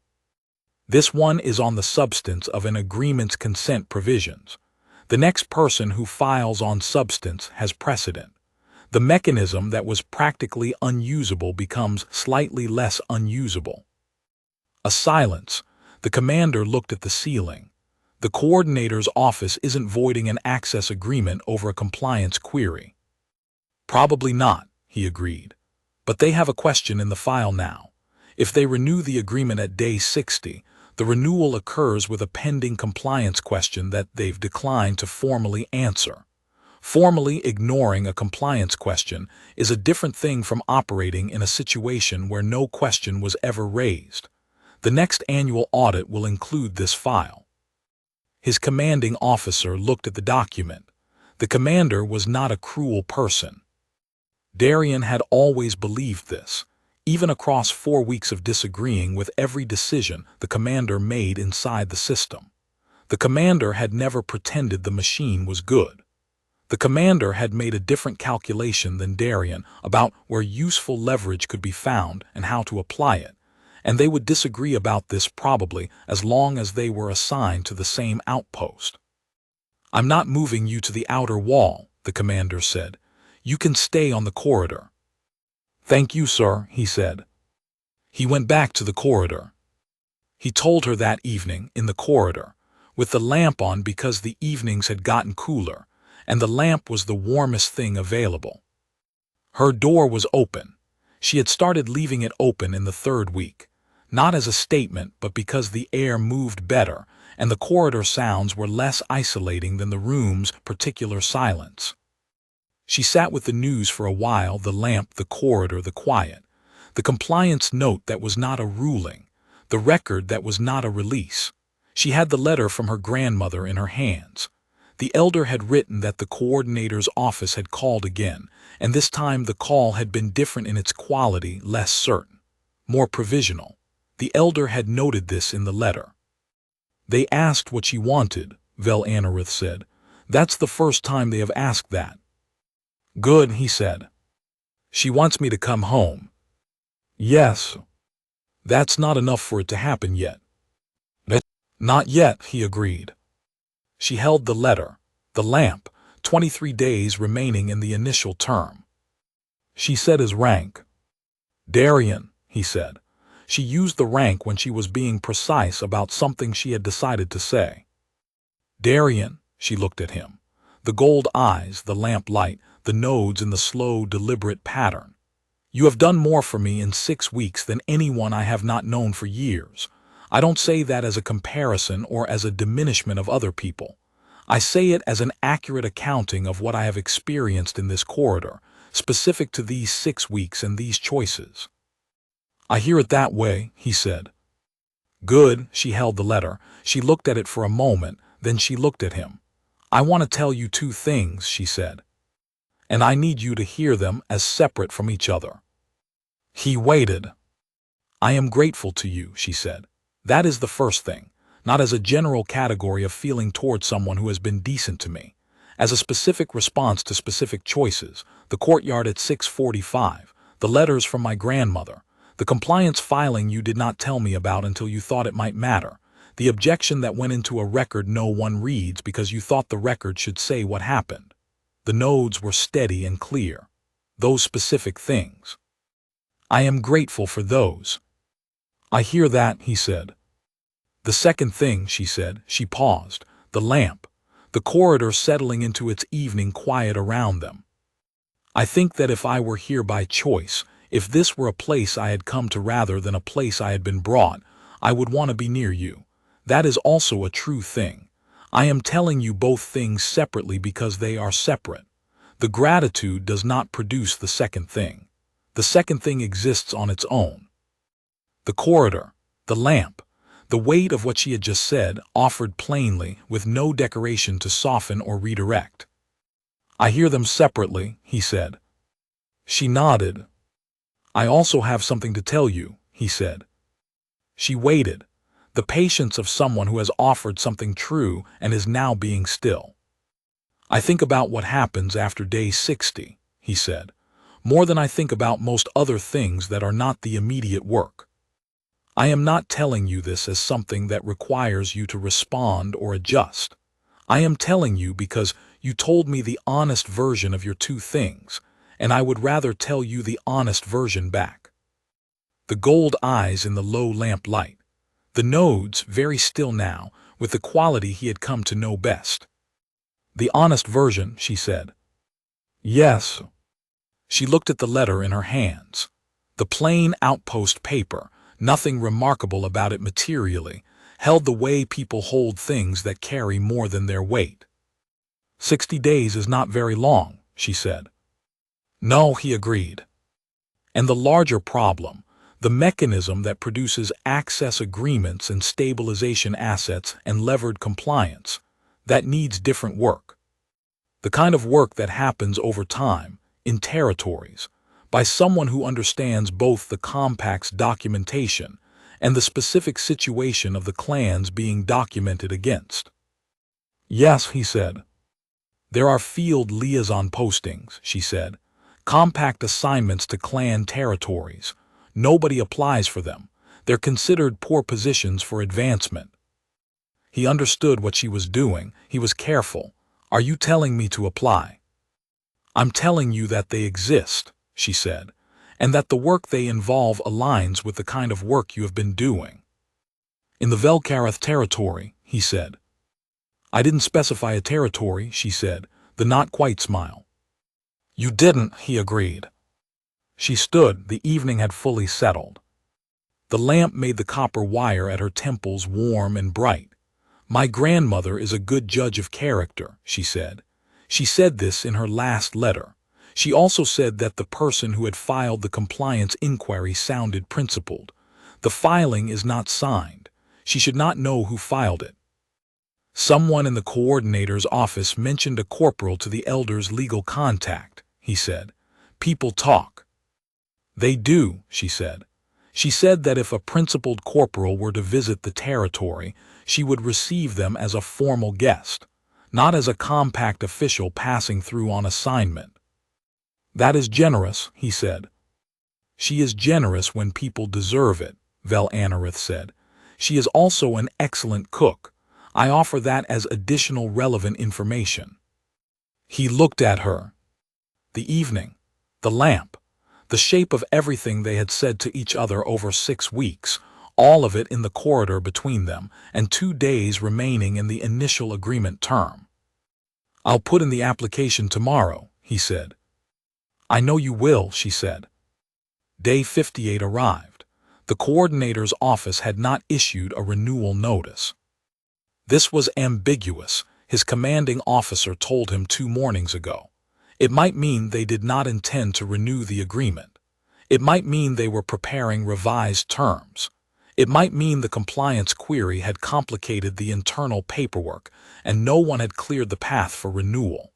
This one is on the substance of an agreement's consent provisions. The next person who files on substance has precedent. The mechanism that was practically unusable becomes slightly less unusable." A silence. The commander looked at the ceiling. The coordinator's office isn't voiding an access agreement over a compliance query. "Probably not," he agreed. "But they have a question in the file now. If they renew the agreement at day 60, the renewal occurs with a pending compliance question that they've declined to formally answer. Formally ignoring a compliance question is a different thing from operating in a situation where no question was ever raised. The next annual audit will include this file." His commanding officer looked at the document. The commander was not a cruel person. Darian had always believed this, even across 4 weeks of disagreeing with every decision the commander made inside the system. The commander had never pretended the machine was good. The commander had made a different calculation than Darian about where useful leverage could be found and how to apply it, and they would disagree about this probably as long as they were assigned to the same outpost. "I'm not moving you to the outer wall," the commander said. "You can stay on the corridor." "Thank you, sir," he said. He went back to the corridor. He told her that evening, in the corridor, with the lamp on because the evenings had gotten cooler, and the lamp was the warmest thing available. Her door was open. She had started leaving it open in the 3rd week, not as a statement but because the air moved better and the corridor sounds were less isolating than the room's particular silence. She sat with the news for a while, the lamp, the corridor, the quiet, the compliance note that was not a ruling, the record that was not a release. She had the letter from her grandmother in her hands. The elder had written that the coordinator's office had called again, and this time the call had been different in its quality, less certain, more provisional. The elder had noted this in the letter. "They asked what she wanted," Vel Anarith said. "That's the first time they have asked that." "Good," he said. "She wants me to come home." "Yes." "That's not enough for it to happen yet." "Not yet," he agreed. She held the letter, the lamp, 23 days remaining in the initial term. She said his rank. "Darian," he said. She used the rank when she was being precise about something she had decided to say. "Darian," she looked at him. The gold eyes, the lamp light, the nodes in the slow, deliberate pattern. "You have done more for me in 6 weeks than anyone I have not known for years. I don't say that as a comparison or as a diminishment of other people. I say it as an accurate accounting of what I have experienced in this corridor, specific to these 6 weeks and these choices." "I hear it that way," he said. "Good." She held the letter. She looked at it for a moment, then she looked at him. "I want to tell you 2 things," she said. "And I need you to hear them as separate from each other." He waited. "I am grateful to you," she said. "That is the first thing, not as a general category of feeling towards someone who has been decent to me. As a specific response to specific choices, the courtyard at 6:45, the letters from my grandmother, the compliance filing you did not tell me about until you thought it might matter, the objection that went into a record no one reads because you thought the record should say what happened. The nodes were steady and clear. Those specific things. I am grateful for those." "I hear that," he said. The second thing, she said. She paused. The lamp. The corridor settling into its evening quiet around them. I think that if I were here by choice, if this were a place I had come to rather than a place I had been brought, I would want to be near you. That is also a true thing. I am telling you both things separately because they are separate. The gratitude does not produce the second thing. The second thing exists on its own. The corridor, the lamp, the weight of what she had just said, offered plainly, with no decoration to soften or redirect. I hear them separately, he said. She nodded. I also have something to tell you, he said. She waited, the patience of someone who has offered something true and is now being still. I think about what happens after day 60, he said, more than I think about most other things that are not the immediate work. I am not telling you this as something that requires you to respond or adjust. I am telling you because you told me the honest version of your two things, and I would rather tell you the honest version back. The gold eyes in the low lamp light. The nodes very still now, with the quality he had come to know best. The honest version, she said. Yes. She looked at the letter in her hands. The plain outpost paper, nothing remarkable about it materially, held the way people hold things that carry more than their weight. 60 days is not very long, she said. No, he agreed. And the larger problem, the mechanism that produces access agreements and stabilization assets and levered compliance, that needs different work. The kind of work that happens over time, in territories, by someone who understands both the compact's documentation and the specific situation of the clans being documented against. Yes, he said. There are field liaison postings, she said, compact assignments to clan territories. Nobody applies for them. They're considered poor positions for advancement. He understood what she was doing. He was careful. Are you telling me to apply? I'm telling you that they exist, she said, and that the work they involve aligns with the kind of work you have been doing. In the Velkareth territory, he said. I didn't specify a territory, she said, the not-quite smile. You didn't, he agreed. She stood. The evening had fully settled. The lamp made the copper wire at her temples warm and bright. My grandmother is a good judge of character, she said. She said this in her last letter. She also said that the person who had filed the compliance inquiry sounded principled. The filing is not signed. She should not know who filed it. Someone in the coordinator's office mentioned a corporal to the elder's legal contact, he said. People talk. They do, she said. She said that if a principled corporal were to visit the territory, she would receive them as a formal guest, not as a compact official passing through on assignment. That is generous, he said. She is generous when people deserve it, Vel Anarith said. She is also an excellent cook. I offer that as additional relevant information. He looked at her. The evening, the lamp, the shape of everything they had said to each other over 6 weeks, all of it in the corridor between them, and 2 days remaining in the initial agreement term. I'll put in the application tomorrow, he said. I know you will, she said. Day 58 arrived. The coordinator's office had not issued a renewal notice. This was ambiguous, his commanding officer told him 2 mornings ago. It might mean they did not intend to renew the agreement. It might mean they were preparing revised terms. It might mean the compliance query had complicated the internal paperwork and no one had cleared the path for renewal.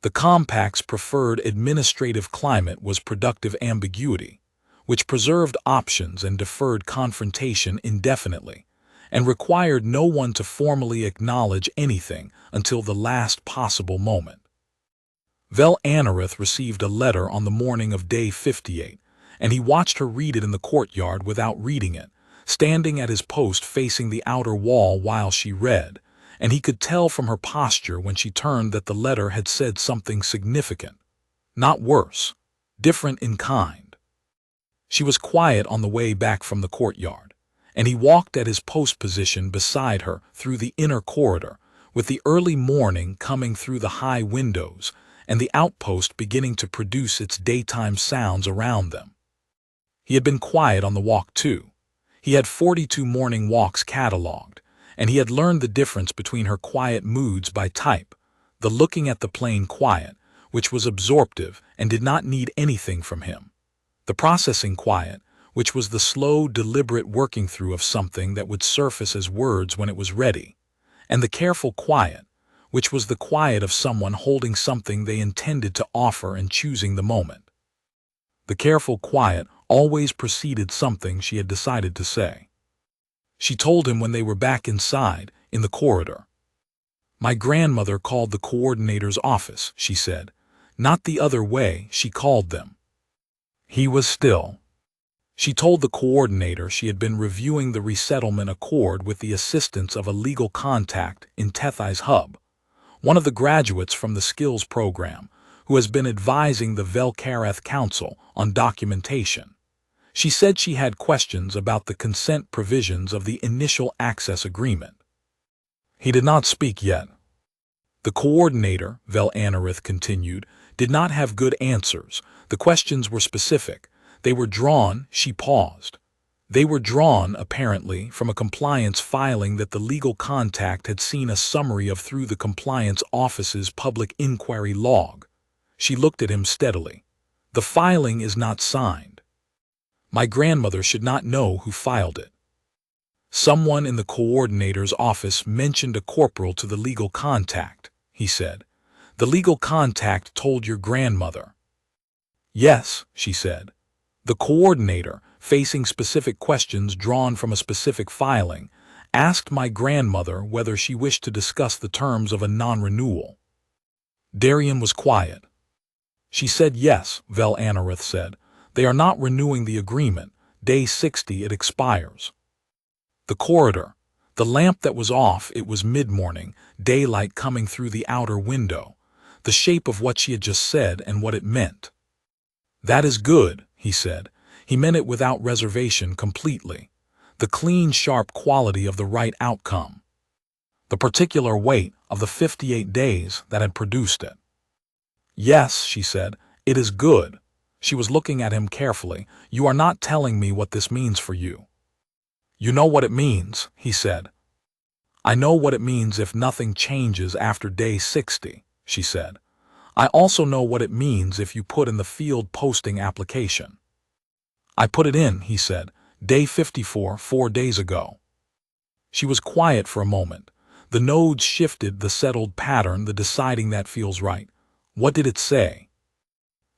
The compact's preferred administrative climate was productive ambiguity, which preserved options and deferred confrontation indefinitely, and required no one to formally acknowledge anything until the last possible moment. Vel Anarith received a letter on the morning of day 58, and he watched her read it in the courtyard without reading it, standing at his post facing the outer wall while she read, and he could tell from her posture when she turned that the letter had said something significant, not worse, different in kind. She was quiet on the way back from the courtyard, and he walked at his post position beside her through the inner corridor, with the early morning coming through the high windows and the outpost beginning to produce its daytime sounds around them. He had been quiet on the walk too. He had 42 morning walks catalogued, and he had learned the difference between her quiet moods by type: the looking at the plane quiet, which was absorptive and did not need anything from him; the processing quiet, which was the slow, deliberate working through of something that would surface as words when it was ready; and the careful quiet, which was the quiet of someone holding something they intended to offer and choosing the moment. The careful quiet always preceded something she had decided to say. She told him when they were back inside, in the corridor. "My grandmother called the coordinator's office," she said. "Not the other way, she called them." He was still. She told the coordinator she had been reviewing the resettlement accord with the assistance of a legal contact in Tethai's hub, one of the graduates from the skills program, who has been advising the Velkareth Council on documentation. She said she had questions about the consent provisions of the initial access agreement. He did not speak yet. The coordinator, Vel Anarith continued, did not have good answers. The questions were specific. They were drawn, she paused. They were drawn, apparently, from a compliance filing that the legal contact had seen a summary of through the compliance office's public inquiry log. She looked at him steadily. "The filing is not signed. My grandmother should not know who filed it." "Someone in the coordinator's office mentioned a corporal to the legal contact," he said. "The legal contact told your grandmother." "Yes," she said. The coordinator, facing specific questions drawn from a specific filing, asked my grandmother whether she wished to discuss the terms of a non-renewal. Darian was quiet. "She said yes," Vel Anarith said. "They are not renewing the agreement. Day 60 it expires." The corridor. The lamp that was off, it was mid-morning, daylight coming through the outer window. The shape of what she had just said and what it meant. "That is good," he said. He meant it without reservation, completely. The clean, sharp quality of the right outcome. The particular weight of the 58 days that had produced it. "Yes," she said, "it is good." She was looking at him carefully. "You are not telling me what this means for you." "You know what it means," he said. "I know what it means if nothing changes after day 60, she said. "I also know what it means if you put in the field posting application." "I put it in," he said. "Day 54, 4 days ago." She was quiet for a moment. The nodes shifted the settled pattern, the deciding that feels right. What did it say?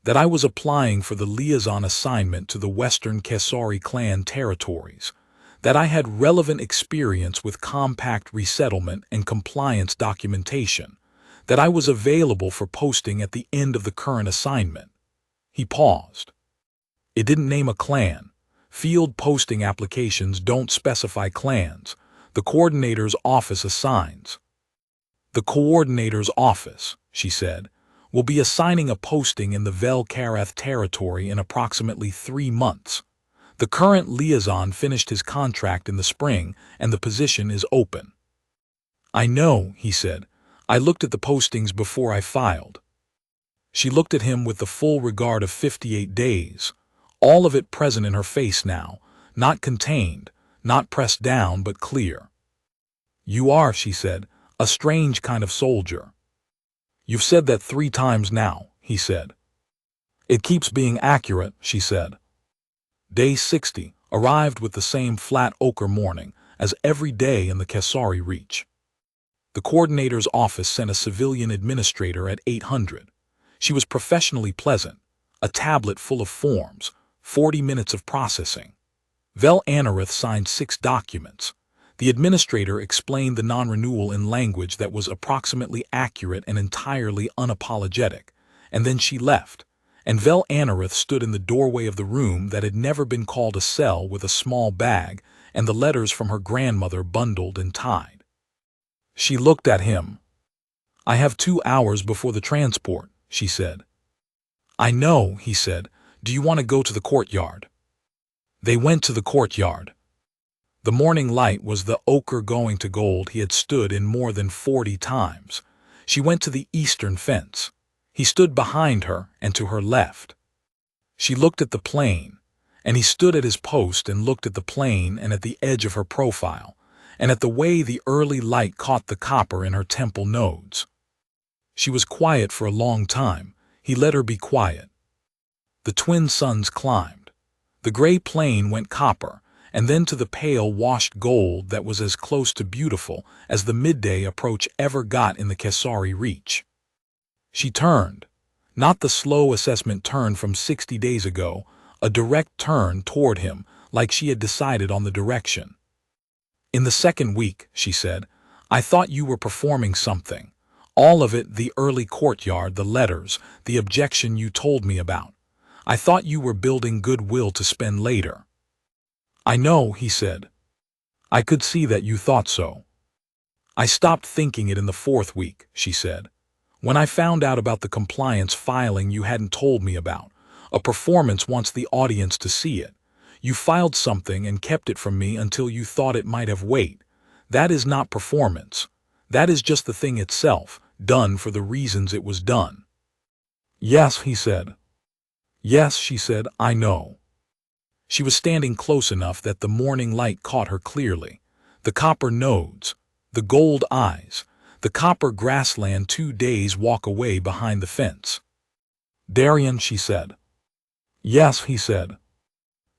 That I was applying for the liaison assignment to the Western Kesari clan territories. That I had relevant experience with compact resettlement and compliance documentation. That I was available for posting at the end of the current assignment. He paused. It didn't name a clan. Field posting applications don't specify clans. The coordinator's office assigns. "The coordinator's office," she said, "will be assigning a posting in the Velkareth territory in approximately 3 months. The current liaison finished his contract in the spring, and the position is open." "I know," he said. "I looked at the postings before I filed." She looked at him with the full regard of 58 days, all of it present in her face now, not contained, not pressed down, but clear. "You are," she said, "a strange kind of soldier." "You've said that 3 times now," he said. "It keeps being accurate," she said. Day 60 arrived with the same flat ochre morning as every day in the Kesari Reach. The coordinator's office sent a civilian administrator at 800. She was professionally pleasant, a tablet full of forms, 40 minutes of processing. Vel Anarith signed 6 documents. The administrator explained the non-renewal in language that was approximately accurate and entirely unapologetic, and then she left, and Vel Anarith stood in the doorway of the room that had never been called a cell with a small bag and the letters from her grandmother bundled and tied. She looked at him. "I have 2 hours before the transport," she said. "I know," he said. "Do you want to go to the courtyard?" They went to the courtyard. The morning light was the ochre going to gold he had stood in more than 40 times. She went to the eastern fence. He stood behind her and to her left. She looked at the plane, and he stood at his post and looked at the plane and at the edge of her profile, and at the way the early light caught the copper in her temple nodes. She was quiet for a long time. He let her be quiet. The twin suns climbed. The gray plane went copper, and then to the pale washed gold that was as close to beautiful as the midday approach ever got in the Kesari Reach. She turned, not the slow assessment turn from 60 days ago, a direct turn toward him like she had decided on the direction. In the second week, she said, I thought you were performing something. All of it, the early courtyard, the letters, the objection you told me about. I thought you were building goodwill to spend later. I know, he said. I could see that you thought so. I stopped thinking it in the fourth week, she said. When I found out about the compliance filing you hadn't told me about. A performance wants the audience to see it. You filed something and kept it from me until you thought it might have weight. That is not performance. That is just the thing itself, done for the reasons it was done. Yes, he said. Yes, she said, I know. She was standing close enough that the morning light caught her clearly. The copper nodes, the gold eyes, the copper grassland 2 days walk away behind the fence. Darian, she said. Yes, he said.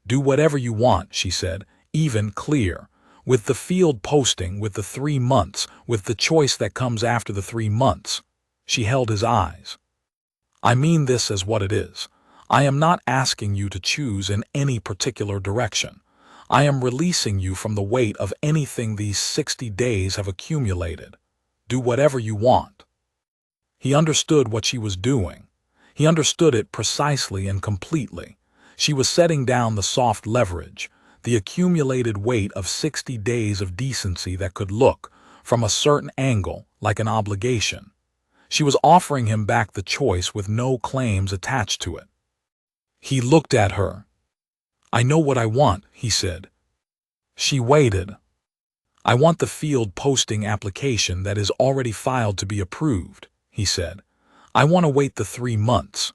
Do whatever you want, she said, even clear. With the field posting, with the 3 months, with the choice that comes after the 3 months. She held his eyes. I mean this as what it is. I am not asking you to choose in any particular direction. I am releasing you from the weight of anything these 60 days have accumulated. Do whatever you want. He understood what she was doing. He understood it precisely and completely. She was setting down the soft leverage, the accumulated weight of 60 days of decency that could look, from a certain angle, like an obligation. She was offering him back the choice with no claims attached to it. He looked at her. I know what I want, he said. She waited. I want the field posting application that is already filed to be approved, he said. I want to wait the 3 months.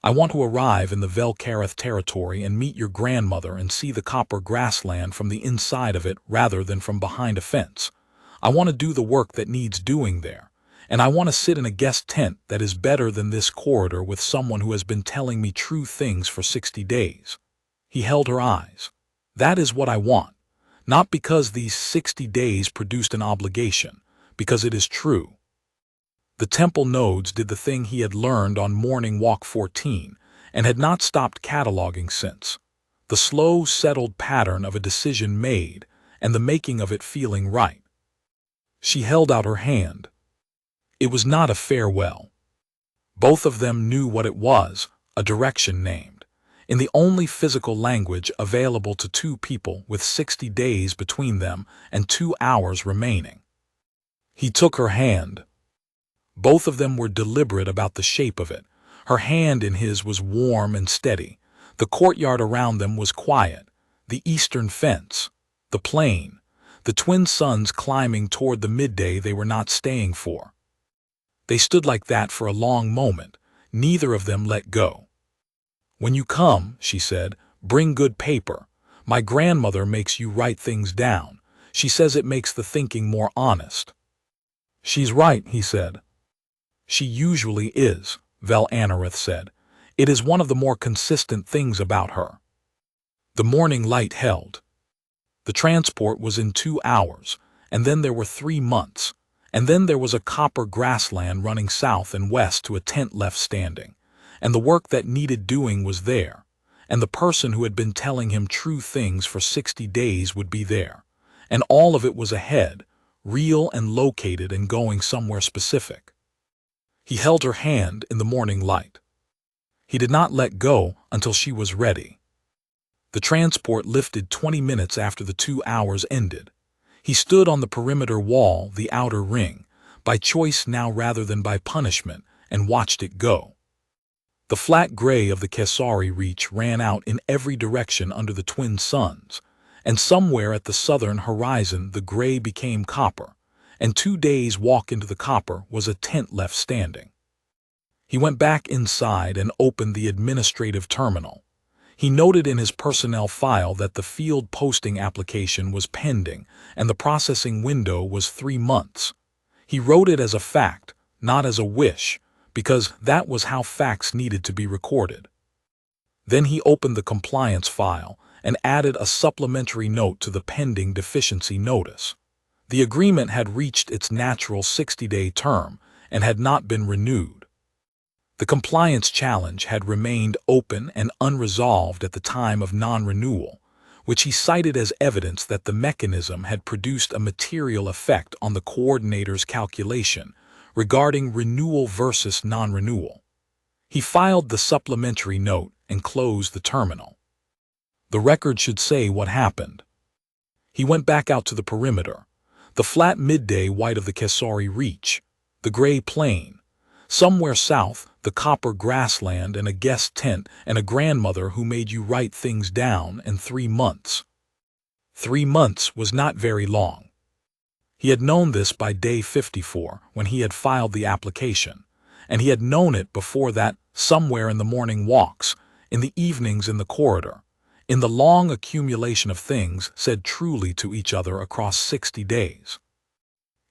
I want to arrive in the Velkareth territory and meet your grandmother and see the copper grassland from the inside of it rather than from behind a fence. I want to do the work that needs doing there. And I want to sit in a guest tent that is better than this corridor with someone who has been telling me true things for 60 days. He held her eyes. That is what I want. Not because these 60 days produced an obligation, because it is true. The temple nodes did the thing he had learned on Morning Walk 14 and had not stopped cataloging since. The slow, settled pattern of a decision made and the making of it feeling right. She held out her hand. It was not a farewell. Both of them knew what it was, a direction named, in the only physical language available to 2 people with 60 days between them and 2 hours remaining. He took her hand. Both of them were deliberate about the shape of it. Her hand in his was warm and steady. The courtyard around them was quiet. The eastern fence, the plain, the twin suns climbing toward the midday they were not staying for. They stood like that for a long moment. Neither of them let go. When you come, she said, bring good paper. My grandmother makes you write things down. She says it makes the thinking more honest. She's right, he said. She usually is, Vel Anarith said. It is one of the more consistent things about her. The morning light held. The transport was in 2 hours, and then there were 3 months. And then there was a copper grassland running south and west to a tent left standing. And the work that needed doing was there. And the person who had been telling him true things for 60 days would be there. And all of it was ahead, real and located and going somewhere specific. He held her hand in the morning light. He did not let go until she was ready. The transport lifted 20 minutes after the 2 hours ended. He stood on the perimeter wall, the outer ring, by choice now rather than by punishment, and watched it go. The flat gray of the Kesari Reach ran out in every direction under the twin suns, and somewhere at the southern horizon the gray became copper, and 2 days' walk into the copper was a tent left standing. He went back inside and opened the administrative terminal. He noted in his personnel file that the field posting application was pending and the processing window was 3 months. He wrote it as a fact, not as a wish, because that was how facts needed to be recorded. Then he opened the compliance file and added a supplementary note to the pending deficiency notice. The agreement had reached its natural 60-day term and had not been renewed. The compliance challenge had remained open and unresolved at the time of non-renewal, which he cited as evidence that the mechanism had produced a material effect on the coordinator's calculation regarding renewal versus non-renewal. He filed the supplementary note and closed the terminal. The record should say what happened. He went back out to the perimeter, the flat midday white of the Kesari Reach, the gray plain, somewhere south, the copper grassland and a guest tent and a grandmother who made you write things down, and 3 months. 3 months was not very long. He had known this by day 54 when he had filed the application, and he had known it before that somewhere in the morning walks, in the evenings in the corridor, in the long accumulation of things said truly to each other across 60 days.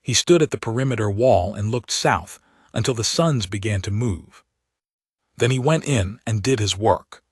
He stood at the perimeter wall and looked south until the suns began to move. Then he went in and did his work.